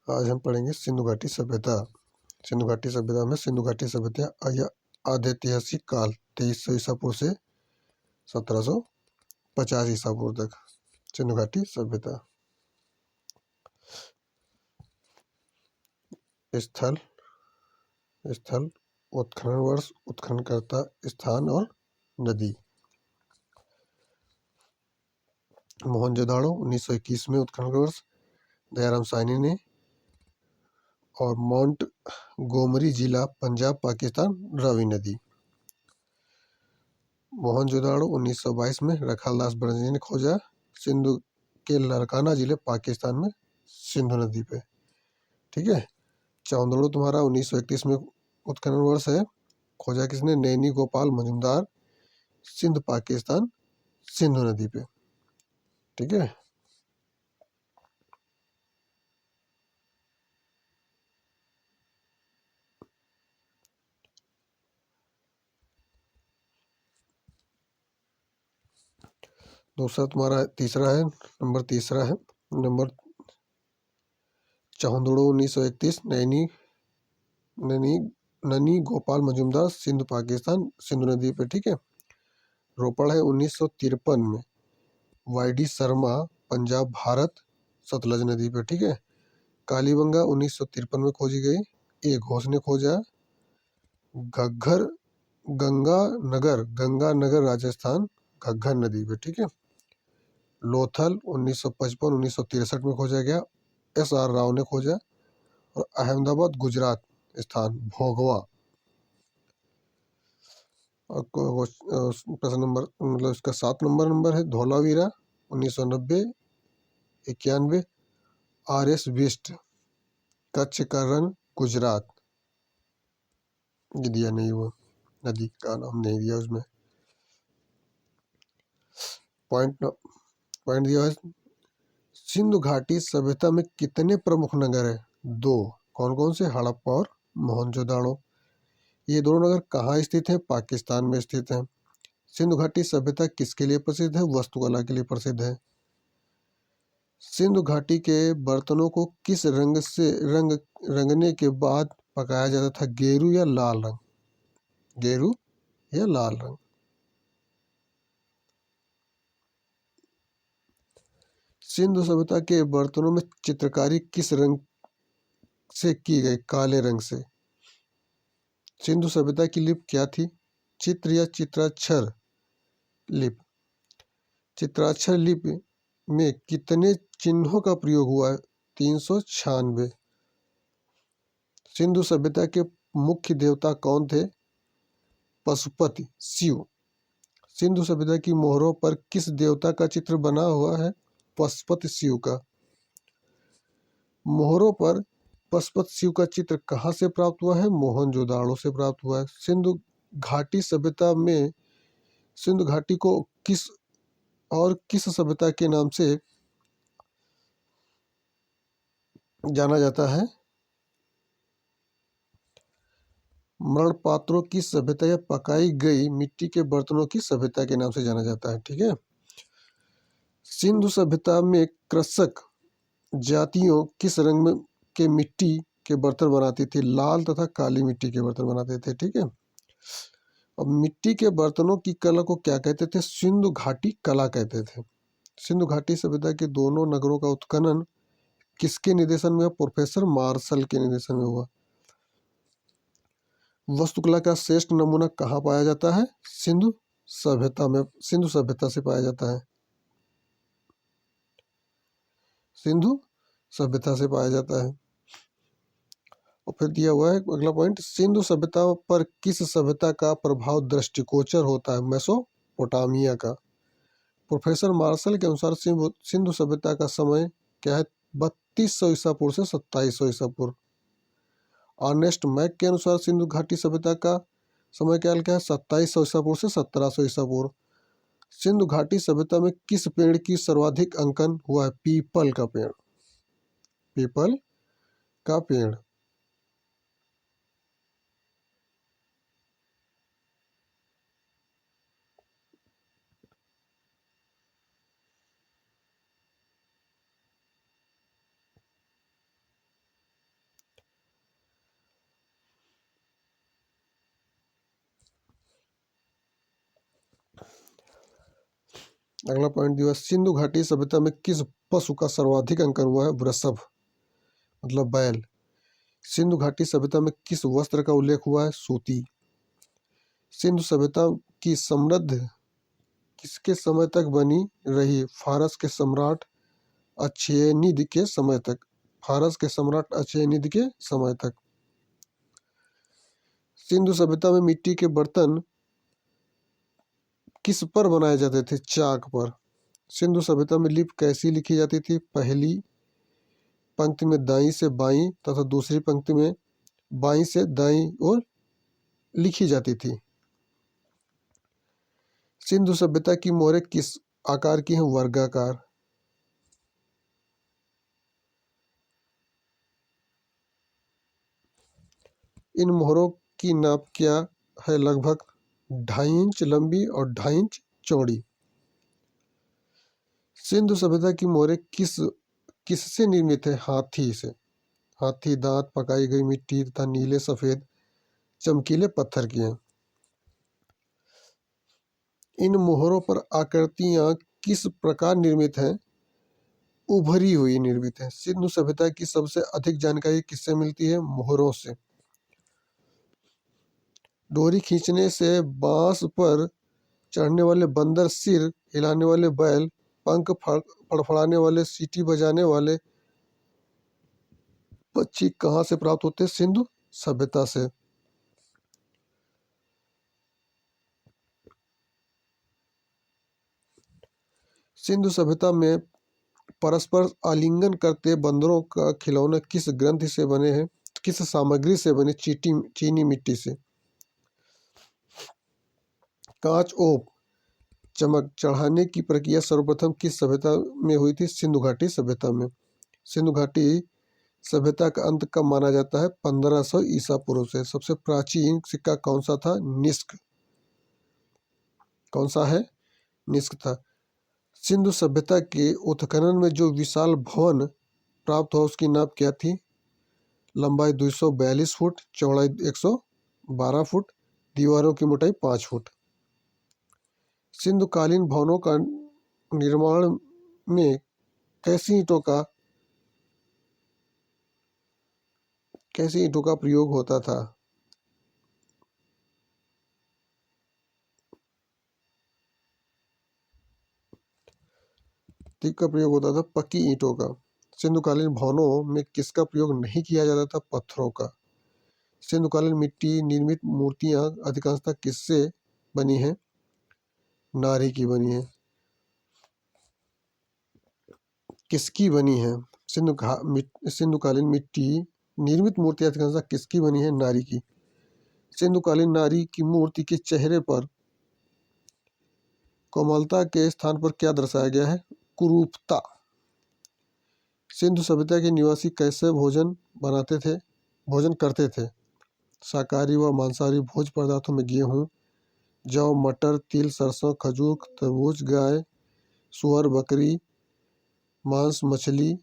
आज हम पढ़ेंगे सिंधु घाटी सभ्यता। सिंधु घाटी सभ्यता में सिंधु घाटी सभ्यता आद्यऐतिहासिक काल 2300 ईसा पूर्व से 1750 ईसा पूर्व तक। सिंधु घाटी सभ्यता। स्थल उत्खनन वर्ष, उत्खननकर्ता, स्थान और नदी। मोहनजोदाड़ो 1921 में उत्खनन वर्ष, दयाराम साहनी ने। और माउंट गोमरी जिला पंजाब पाकिस्तान, रावी नदी। मोहनजोदाड़ो 1922 में रखालदास बनर्जी ने खोजा, सिंधु के लरकाना जिले पाकिस्तान में, सिंधु नदी पे। ठीक है। चौंदड़ो तुम्हारा 1931 में उत्खनन वर्ष है, खोजा किसने? नैनी गोपाल मजुमदार, सिंध पाकिस्तान, सिंधु नदी पे। ठीक है। दूसरा तुम्हारा तीसरा है, नंबर तीसरा है, नंबर चौंदड़ो 1931, नैनी गोपाल मजुमदार, सिंध पाकिस्तान, सिंधु नदी पे। ठीक है। रोपड़ है 1953 में, वाईडी शर्मा, पंजाब भारत, सतलज नदी पे। ठीक है। कालीबंगा 1953 में खोजी गई, ए घोष ने खोजा। घग्घर गंगानगर राजस्थान, घग्घर नदी पे। ठीक है। लोथल 1955-1963 में खोजा गया, SR राव ने खोजा। और अहमदाबाद गुजरात स्थान, भोगवा। और प्रश्न नंबर मतलब इसका 7 नंबर है, धौलावीरा 1990-91, RS बिष्ट, कच्छ का रण, गुजरात। ये दिया नहीं, वो नदी का नाम नहीं दिया उसमें। पॉइंट दिया है, सिंधु घाटी सभ्यता में कितने प्रमुख नगर है? 2। कौन कौन से? हड़प्पा और मोहनजोदाड़ो। ये दोनों नगर कहाँ स्थित हैं? पाकिस्तान में स्थित हैं। सिंधु घाटी सभ्यता किसके लिए प्रसिद्ध है? वास्तुकला के लिए प्रसिद्ध है। सिंधु घाटी के बर्तनों को किस रंग से रंगने के बाद पकाया जाता था? गेरू या लाल रंग? गेरू या लाल रंग? सिंधु सभ्यता के बर्तनों में चित्रकारी किस रंग से की गई? काले रंग से। सिंधु सभ्यता की लिपि क्या थी? चित्र या चित्राक्षर लिपि? चित्राक्षर लिपि में कितने चिन्हों का प्रयोग हुआ है? 396। सिंधु सभ्यता के मुख्य देवता कौन थे? पशुपति, शिव। सिंधु सभ्यता की मोहरों पर किस देवता का चित्र बना हुआ है? पशुपति शिव का। मोहरों पर पशुपति शिव का चित्र कहाँ से प्राप्त हुआ है? मोहनजोदाड़ो से प्राप्त हुआ है। सिंधु घाटी सभ्यता में सिंधु घाटी को किस सभ्यता के नाम से जाना जाता है? मृण पात्रों की सभ्यता या पकाई गई मिट्टी के बर्तनों की सभ्यता के नाम से जाना जाता है। ठीक है। सिंधु सभ्यता में कृषक जातियों किस रंग में के मिट्टी के बर्तन बनाती थी? लाल तथा काली मिट्टी के बर्तन बनाते थे। ठीक है। अब मिट्टी के बर्तनों की कला को क्या कहते थे? सिंधु घाटी कला कहते थे। सिंधु घाटी सभ्यता के दोनों नगरों का उत्खनन किसके निर्देशन में? प्रोफेसर मार्शल के निर्देशन में हुआ। वास्तुकला का श्रेष्ठ नमूना कहाँ पाया जाता है? सिंधु सभ्यता से पाया जाता है। सिंधु सभ्यता से पाया जाता है। और फिर दिया हुआ है अगला पॉइंट, सिंधु सभ्यता पर किस सभ्यता का प्रभाव दृष्टिगोचर होता है? मेसोपोटामिया का। प्रोफेसर मार्शल के अनुसार सिंधु सभ्यता का समय क्या है? 3200 ईसा पूर्व से 2700 ईसा पूर्व। अर्नेस्ट मैक के अनुसार सिंधु घाटी सभ्यता का समय क्या है? 2700 ईसा पूर्व से 1700 ईसा पूर्व। सिंधु घाटी सभ्यता में किस पेड़ की सर्वाधिक अंकन हुआ है? पीपल का पेड़। पीपल का पेड़। अगला पॉइंट दिया, सिंधु घाटी सभ्यता में किस पशु का सर्वाधिक अंकन हुआ है? वृषभ मतलब बैल। सिंधु घाटी सभ्यता में किस वस्त्र का उल्लेख हुआ है? सूती। सिंधु सभ्यता की समृद्ध किसके समय तक बनी रही? फारस के सम्राट अक्षयनिधि के समय तक। फारस के सम्राट अक्षयनिधि के समय तक। सिंधु सभ्यता में मिट्टी के बर्तन किस पर बनाए जाते थे? चाक पर। सिंधु सभ्यता में लिपि कैसी लिखी जाती थी? पहली पंक्ति में दाईं से बाईं तथा दूसरी पंक्ति में बाईं से दाईं ओर लिखी जाती थी। सिंधु सभ्यता की मोहरें किस आकार की हैं? वर्गाकार। इन मोहरों की नाप क्या है? लगभग 2.5 इंच लंबी और 2.5 इंच चौड़ी। सिंधु सभ्यता की मोहरें किससे निर्मित है? हाथी से। हाथी दांत, पकाई गई मिट्टी तथा नीले सफेद चमकीले पत्थर की हैं। इन मोहरों पर आकृतियां किस प्रकार निर्मित हैं? उभरी हुई निर्मित है। सिंधु सभ्यता की सबसे अधिक जानकारी किससे मिलती है? मोहरों से। डोरी खींचने से बांस पर चढ़ने वाले बंदर, सिर हिलाने वाले बैल, पंख फड़फड़ाने वाले, सीटी बजाने वाले पक्षी कहाँ से प्राप्त होते हैं? सिंधु सभ्यता से। सिंधु सभ्यता में परस्पर आलिंगन करते बंदरों का खिलौना किस ग्रंथि से बने हैं? किस सामग्री से बने? चीनी मिट्टी से। कांच ओप चमक चढ़ाने की प्रक्रिया सर्वप्रथम किस सभ्यता में हुई थी? सिंधु घाटी सभ्यता में। सिंधु घाटी सभ्यता का अंत कब माना जाता है? 1500 ईसा पूर्व से। सबसे प्राचीन सिक्का कौन सा था? निष्क। कौन सा है? निष्क था। सिंधु सभ्यता के उत्खनन में जो विशाल भवन प्राप्त हुआ उसकी नाप क्या थी? लंबाई 242 फुट, चौड़ाई 112 फुट, दीवारों की मोटाई 5 फुट। सिंधुकालीन भवनों का निर्माण में कैसी ईंटों का प्रयोग होता था? का प्रयोग होता था पक्की ईंटों का। सिंधुकालीन भवनों में किसका प्रयोग नहीं किया जाता था? पत्थरों का। सिंधुकालीन मिट्टी निर्मित मूर्तियां अधिकांशतः किससे बनी हैं? नारी की बनी है। किसकी बनी है? सिंधुकालीन मिट्टी निर्मित मूर्ति अधिकांशतः किसकी बनी है? नारी की। सिंधुकालीन नारी की मूर्ति के चेहरे पर कोमलता के स्थान पर क्या दर्शाया गया है? कुरूपता। सिंधु सभ्यता के निवासी कैसे भोजन करते थे? शाकाहारी व मांसाहारी भोज्य पदार्थों में गेहूं, जौ, मटर, तिल, सरसों, खजूर, तरबूज, गाय, सुअर, बकरी मांस, मछली,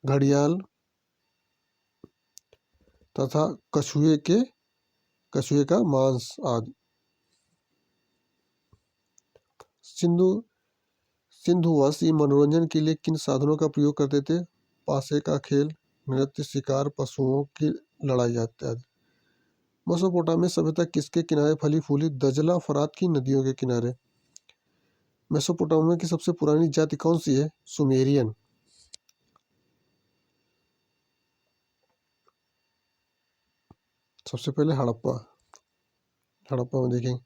घड़ियाल तथा कछुए का मांस आदि। सिंधुवासी मनोरंजन के लिए किन साधनों का प्रयोग करते थे? पासे का खेल, नृत्य, शिकार, पशुओं की लड़ाई इत्यादि। मेसोपोटामिया सभ्यता किसके किनारे फली फूली? दजला फरात की नदियों के किनारे। मेसोपोटामिया की सबसे पुरानी जाति कौन सी है? सुमेरियन। सबसे पहले हड़प्पा में देखेंगे।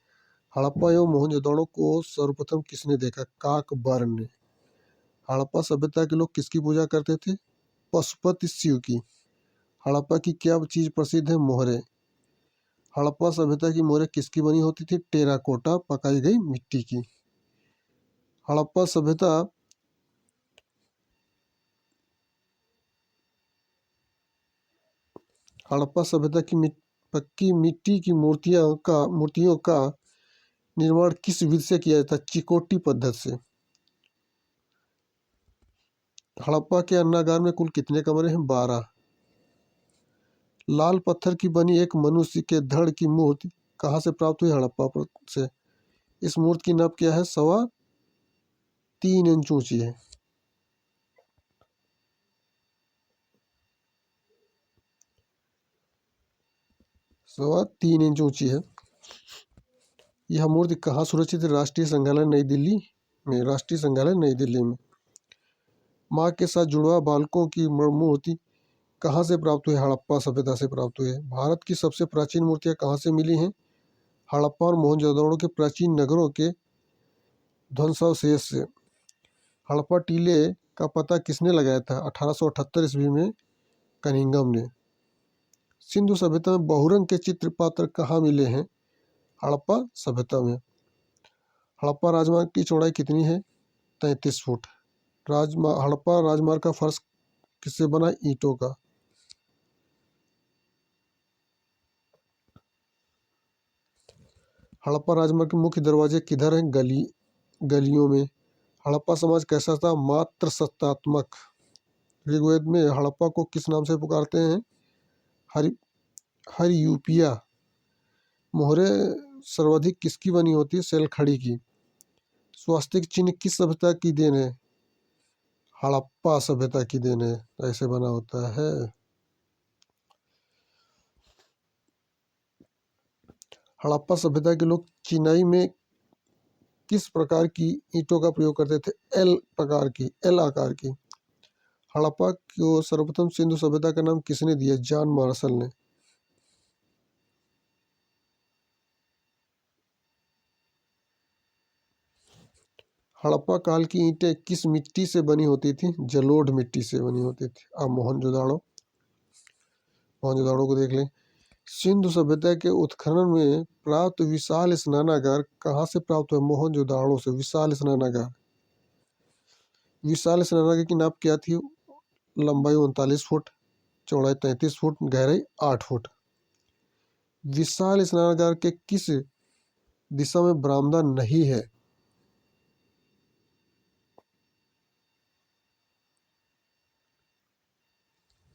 हड़प्पा एवं मोहनजोदड़ो को सर्वप्रथम किसने देखा? काकबर्न ने। हड़प्पा सभ्यता के लोग किसकी पूजा करते थे? पशुपति शिव की। हड़प्पा की क्या चीज प्रसिद्ध है? मोहरे। हड़प्पा सभ्यता की मोहरें किसकी बनी होती थी? टेराकोटा, पकाई गई मिट्टी की। हड़प्पा सभ्यता की पक्की मिट्टी की मूर्तियों का निर्माण किस विधि से किया जाता है? चिकोटी पद्धति से। हड़प्पा के अन्नागार में कुल कितने कमरे हैं? 12। लाल पत्थर की बनी एक मनुष्य के धड़ की मूर्ति कहाँ से प्राप्त हुई? हड़प्पा से। इस मूर्ति की नाप क्या है? 3 इंच ऊंची है। 3.25 इंच ऊंची है। यह मूर्ति कहाँ सुरक्षित है? राष्ट्रीय संग्रहालय नई दिल्ली में। राष्ट्रीय संग्रहालय नई दिल्ली में। माँ के साथ जुड़वा बालकों की मूर्ति कहाँ से प्राप्त हुई? हड़प्पा सभ्यता से प्राप्त हुई है। भारत की सबसे प्राचीन मूर्तियाँ कहाँ से मिली हैं? हड़प्पा और मोहनजोदड़ो के प्राचीन नगरों के ध्वंसावशेष से। हड़प्पा टीले का पता किसने लगाया था? 1878 ईस्वी में कनिंघम ने। सिंधु सभ्यता में बहुरंग के चित्र पात्र कहाँ मिले हैं? हड़प्पा सभ्यता में। हड़प्पा राजमार्ग की चौड़ाई कितनी है? 33 फुट। हड़प्पा राजमार्ग का फर्श किससे बना? ईंटों का। हड़प्पा राजमार्ग के मुख्य दरवाजे किधर हैं? गलियों में। हड़प्पा समाज कैसा था? मात्र सत्तात्मक। ऋग्वेद में हड़प्पा को किस नाम से पुकारते हैं? हरियूपिया। मोहरे सर्वाधिक किसकी बनी होती है? सेलखड़ी की। स्वास्तिक चिन्ह किस सभ्यता की देन है? हड़प्पा सभ्यता की देन है। ऐसे बना होता है। हड़प्पा सभ्यता के लोग चिनाई में किस प्रकार की ईंटों का प्रयोग करते थे? एल आकार की। हड़प्पा को सर्वप्रथम सिंधु सभ्यता का नाम किसने दिया? जॉन मार्शल ने। हड़प्पा काल की ईंटें किस मिट्टी से बनी होती थी? जलोढ़ मिट्टी से बनी होती थी। अब मोहनजोदाड़ो को देख लें। सिंधु सभ्यता के उत्खनन में प्राप्त विशाल स्नानागार कहाँ से प्राप्त हुआ? मोहनजोदाड़ो से। विशाल स्नानागार की नाप क्या थी? लंबाई 39 फुट, चौड़ाई 33 फुट, गहराई 8 फुट। विशाल स्नानागार के किस दिशा में बरामदा नहीं है?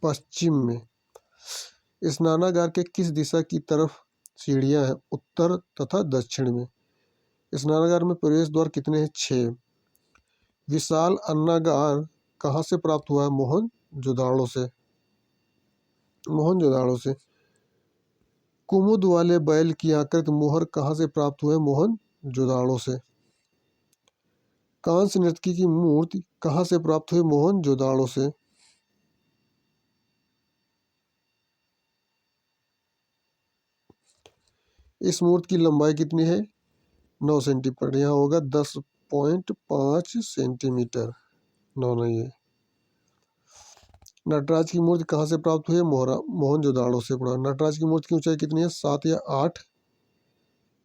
पश्चिम में। स्नानागार के किस दिशा की तरफ सीढ़ियां हैं? उत्तर तथा दक्षिण में। स्नानागार में प्रवेश द्वार कितने हैं? 6। विशाल अन्नागार कहाँ से प्राप्त हुआ है? मोहनजोदाड़ो से। कुमुद वाले बैल की आकृति मोहर कहाँ से प्राप्त हुए? मोहनजोदाड़ो से। कांस्य नर्तकी की मूर्ति कहाँ से प्राप्त हुई? मोहनजोदाड़ो से। इस मूर्ति की लंबाई कितनी है? 9 सेंटीमीटर। यहाँ होगा 10.5 सेंटीमीटर। 9 नहीं है। नटराज की मूर्ति कहाँ से प्राप्त हुई है? मोहनजोदाड़ो से पड़ा। नटराज की मूर्ति की ऊंचाई कितनी है? 7 या 8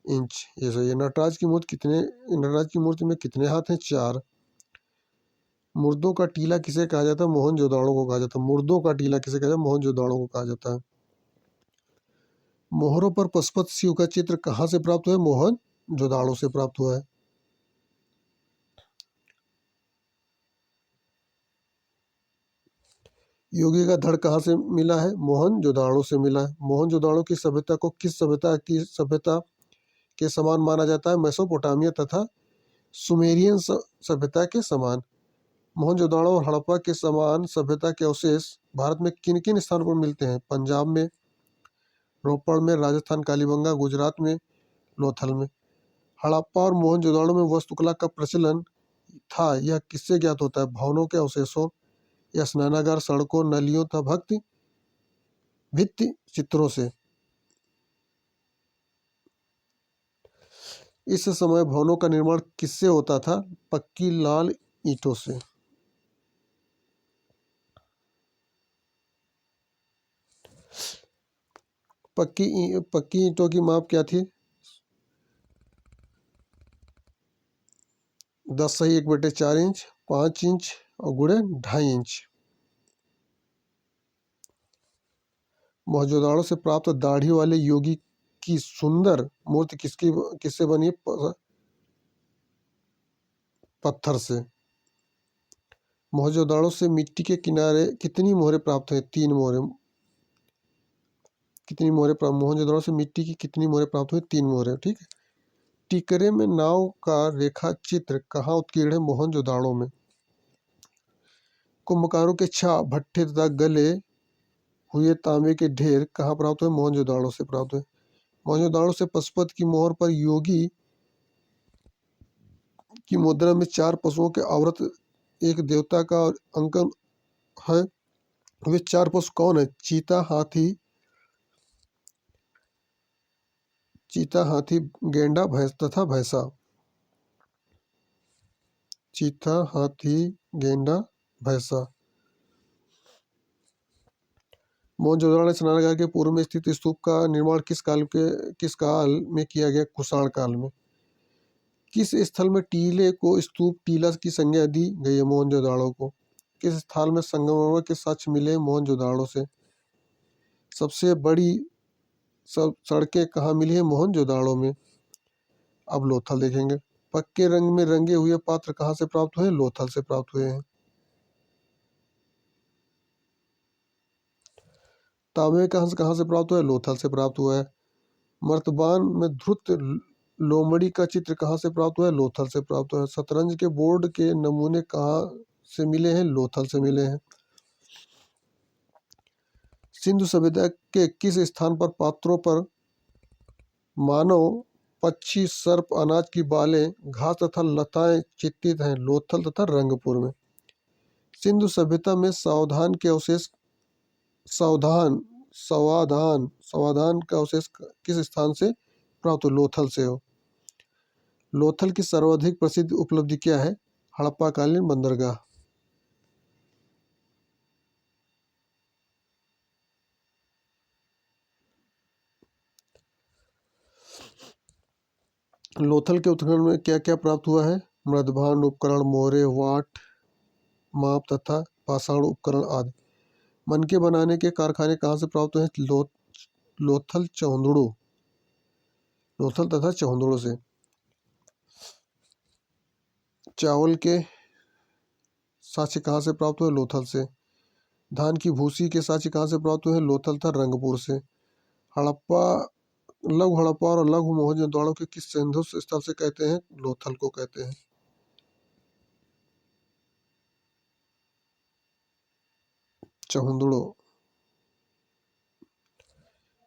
इंच। ये सही है। नटराज की मूर्ति में कितने हाथ हैं? 4। मुर्दों का टीला किसे कहा जाता है? मोहनजोदाड़ो को कहा जाता है। मुर्दों का टीला किसे कहा जाता है? मोहनजोदाड़ो को कहा जाता है। मोहरों पर पशुपति शिव का चित्र कहाँ से प्राप्त हुआ है? मोहनजोदाड़ो से प्राप्त हुआ है। योगी का धड़ कहाँ से मिला है? मोहनजोदाड़ो से मिला है। मोहनजोदाड़ो की सभ्यता को किस सभ्यता के समान माना जाता है? मेसोपोटामिया तथा सुमेरियन सभ्यता के समान। मोहनजोदाड़ो और हड़प्पा के समान सभ्यता के अवशेष भारत में किन किन स्थानों पर मिलते हैं? पंजाब में, रोपड़ में, राजस्थान कालीबंगा, गुजरात में, लोथल में। हड़प्पा और मोहनजोदाड़ो में वास्तुकला का प्रचलन था, यह किससे ज्ञात होता है? भवनों के अवशेषों या स्नानागार, सड़कों, नलियों तथा भित्ति चित्रों से। इस समय भवनों का निर्माण किससे होता था? पक्की लाल ईंटों से। पक्की ईंटों की माप क्या थी? 10 सही 1/4 इंच, 5 इंच और गुणे 2.5 इंच। मोहनजोदाड़ो से प्राप्त दाढ़ी वाले योगी की सुंदर मूर्ति किससे बनी है? पत्थर से। मोहनजोदाड़ो से मिट्टी के किनारे कितनी मोहरें प्राप्त हुई? 3 मोहरें। मोहनजोदाड़ो से मिट्टी की कितनी मोहरें प्राप्त हुई? 3 मोहरें। ठीक है। टिकरे में नाव का रेखा चित्र कहाँ उत्कीर्ण है? मोहनजोदाड़ो में। कुंभकारों के छाप, भट्ठे तथा गले हुए तांबे के ढेर कहाँ प्राप्त हुए? मोहनजोदाड़ो से प्राप्त हुए। मोहनजोदाड़ो से पशुपत की मोहर पर योगी की मुद्रा में 4 पशुओं के आवृत एक देवता का अंकन है। वे 4 पशु कौन है? चीता, हाथी, गेंडा, भैंस तथा भैंसा। चीता, हाथी, गेंडा, भैंसा। मोहनजोदड़ो स्नानागार के पूर्व में स्थित स्तूप का निर्माण किस काल में किया गया? कुषाण काल में। किस स्थल में टीले को स्तूप टीला की संज्ञा दी गई है? मोहनजोदड़ो को। किस स्थान में संगमरमर के साक्ष्य मिले? मोहनजोदड़ो से। सबसे बड़ी सड़कें कहाँ मिली है? मोहनजोदड़ो में। अब लोथल देखेंगे। पक्के रंग में रंगे हुए पात्र कहाँ से प्राप्त हुए? लोथल से प्राप्त हुए हैं। तांबे कहाँ से प्राप्त हुआ है? लोथल से प्राप्त हुआ है। मर्तबान में धृत लोमड़ी का चित्र कहाँ से प्राप्त हुआ है? लोथल से प्राप्त हुआ है। शतरंज के बोर्ड के नमूने कहाँ से मिले हैं? लोथल से मिले हैं। सिंधु सभ्यता के किस स्थान पर पात्रों पर मानव, पक्षी, सर्प, अनाज की बालें, घास तथा लताएं चित्रित हैं? लोथल तथा रंगपुर में। सिंधु सभ्यता में सावधान के अवशेष सावधान का अवशेष किस स्थान से प्राप्त हो? लोथल से हो। लोथल की सर्वाधिक प्रसिद्ध उपलब्धि क्या है? हड़प्पा कालीन बंदरगाह। लोथल के उत्खनन में क्या क्या प्राप्त हुआ है? मृदभांड उपकरण, मोहरे, वाट, माप तथा पाषाण उपकरण आदि। मनके बनाने के कारखाने कहाँ से प्राप्त हुए हैं? लोथल तथा चौंदड़ो से। चावल के साक्ष्य कहाँ से प्राप्त हुए? लोथल से। धान की भूसी के साक्ष्य कहाँ से प्राप्त हुए हैं? लोथल तथा रंगपुर से। हड़प्पा, लघु हड़प्पा और लघु मोहनजोदड़ो के किस सिंधु स्थल से कहते हैं? लोथल को कहते हैं।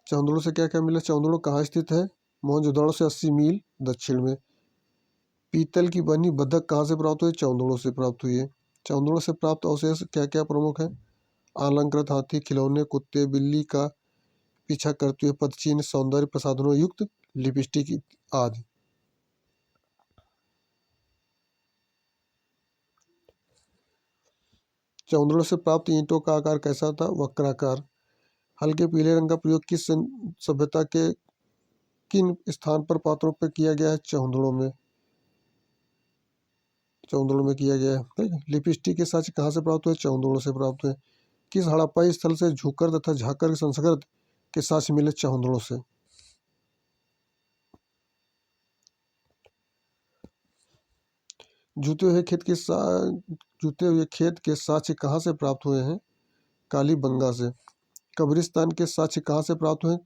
चौंदड़ो से क्या क्या मिला? चौंदड़ो कहाँ स्थित है? मोहनजोदड़ो से 80 मील दक्षिण में। पीतल की बनी बतख कहाँ से प्राप्त हुई? चौंदड़ो से प्राप्त हुई है। चौंदड़ो से प्राप्त अवशेष क्या क्या प्रमुख है? अलंकृत हाथी, खिलौने, कुत्ते, बिल्ली का पीछा करते हुए पदचिह्न, सौंदर्य प्रसाधनों युक्त लिपस्टिक आदि। चौंदड़ो से प्राप्त ईंटों का आकार कैसा था? वक्राकार। हल्के पीले रंग का प्रयोग किस सभ्यता के किन स्थान पर पात्रों पर किया गया है? चौंदड़ो में किया गया है। ठीक है। लिपस्टिक के साक्ष्य कहाँ से प्राप्त हुए? चौंदड़ो से प्राप्त हुए। किस हड़प्पाई स्थल से झुकर तथा झाकर संस्कृत के साक्ष्य मिले? चौंदड़ो से। जूते हुए खेत के साक्ष्य कहाँ से प्राप्त हुए हैं? कालीबंगा से। कब्रिस्तान के साक्ष्य कहाँ से प्राप्त हुए?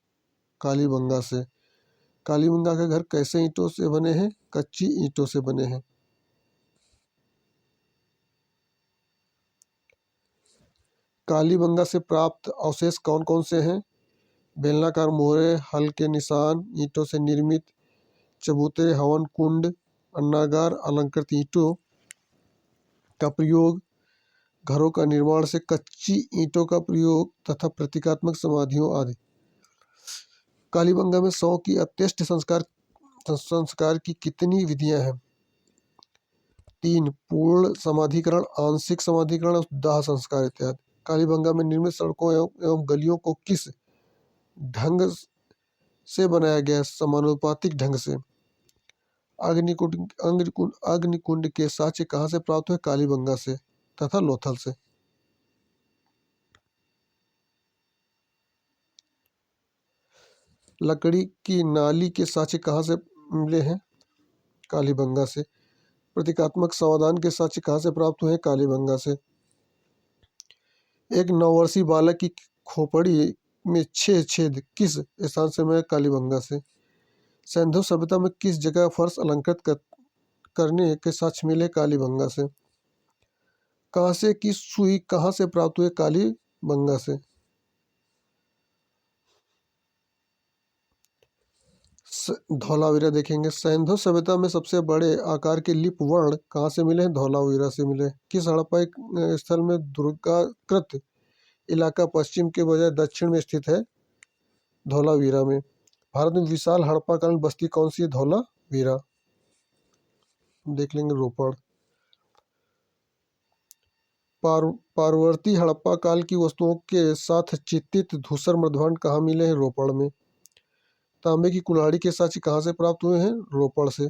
कालीबंगा से। कालीबंगा के घर कैसे ईंटों से बने हैं? कच्ची ईंटों से बने हैं। कालीबंगा से प्राप्त अवशेष कौन कौन से हैं? बेलनाकार मोहरे, हल के निशान, ईंटों से निर्मित चबूतरे, हवन कुंड, अन्नागार, अलंकृत ईंटों का प्रयोग, घरों का निर्माण से कच्ची ईंटों का प्रयोग तथा प्रतीकात्मक समाधियों आदि। कालीबंगा में शव की अंत्येष्टि संस्कार की कितनी विधियां हैं? 3। पूर्ण समाधिकरण, आंशिक समाधिकरण और दाह संस्कार इत्यादि। कालीबंगा में निर्मित सड़कों एवं गलियों को किस ढंग से बनाया गया? समानुपातिक ढंग से। अग्निकुंड के साक्ष्य कहाँ से प्राप्त हुए? कालीबंगा से तथा लोथल से। लकड़ी की नाली के साक्ष्य कहाँ से मिले हैं? कालीबंगा से। प्रतीकात्मक समाधान के साक्ष्य कहाँ से प्राप्त हुए हैं? कालीबंगा से। एक नववर्षीय बालक की खोपड़ी में 6 छेद किस स्थान से मिले? कालीबंगा से। सिंधु सभ्यता में किस जगह फर्श अलंकृत करने के साक्ष्य मिले? कालीबंगा से। कांसे की सुई कहाँ से प्राप्त हुए? कालीबंगा से। धौलावीरा देखेंगे। सिंधु सभ्यता में सबसे बड़े आकार के लिप वर्ण कहाँ से मिले हैं? धौलावीरा से मिले। किस हड़प्पा स्थल में दुर्गाकृत इलाका पश्चिम के बजाय दक्षिण में स्थित है? धौलावीरा में। भारत में विशाल हड़प्पा कालीन बस्ती कौन सी है? धौलावीरा। देख लेंगे रोपड़। पार्वती हड़प्पा काल की वस्तुओं के साथ चित्रित धूसर मृदभांड कहाँ मिले हैं? रोपड़ में। तांबे की कुल्हाड़ी के साक्ष्य कहाँ से प्राप्त हुए हैं? रोपड़ से।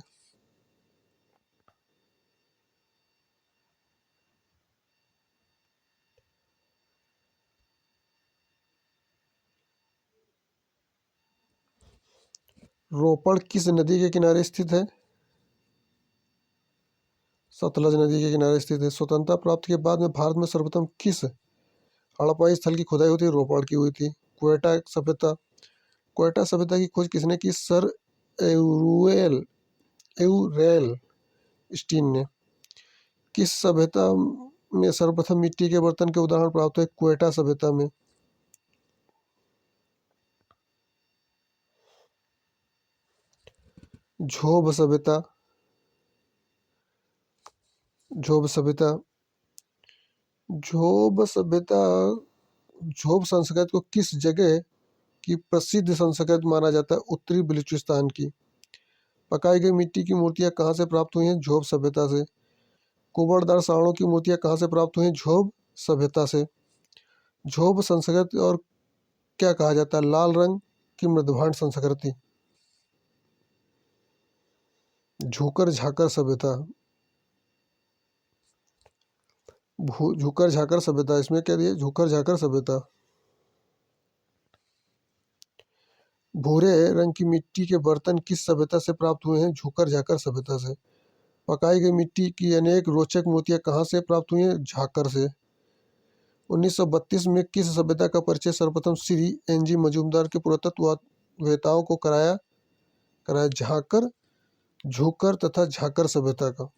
रोपड़ किस नदी के किनारे स्थित है? सतलज नदी के किनारे स्थित है। स्वतंत्रता प्राप्ति के बाद में भारत में सर्वप्रथम किस हड़प्पाई स्थल की खुदाई होती? रोपड़ की हुई थी। क्वेटा सभ्यता। क्वेटा सभ्यता की खोज किसने की? सर एवरेल स्टीन ने। किस सभ्यता में सर्वप्रथम मिट्टी के बर्तन के उदाहरण प्राप्त हुए? क्वेटा सभ्यता में। झोब सभ्यता। झोब सभ्यता। झोब सभ्यता। झोब संस्कृत को किस जगह की प्रसिद्ध संस्कृत माना जाता है? उत्तरी बलूचिस्तान की। पकाई गई मिट्टी की मूर्तियां कहाँ से प्राप्त हुई हैं? झोब सभ्यता से। कुबड़दार सांडों की मूर्तियां कहाँ से प्राप्त हुई हैं? झोब सभ्यता से। झोब संस्कृति और क्या कहा जाता है? लाल रंग की मृदभांड संस्कृति। झूकर झाकर सभ्यता। झूकर झाकर सभ्यता। इसमें क्या दिया? झूकर झाकर सभ्यता। भूरे रंग की मिट्टी के बर्तन किस सभ्यता से प्राप्त हुए हैं? झूकर झाकर सभ्यता से। पकाई गई मिट्टी की अनेक रोचक मूर्तियां कहाँ से प्राप्त हुई हैं? झाकर से। 1932 में किस सभ्यता का परिचय सर्वप्रथम श्री एन.जी. मजूमदार के पुरातत्ववेत्ताओं को कराया? झाकर, झूकर तथा झाकर सभ्यता का।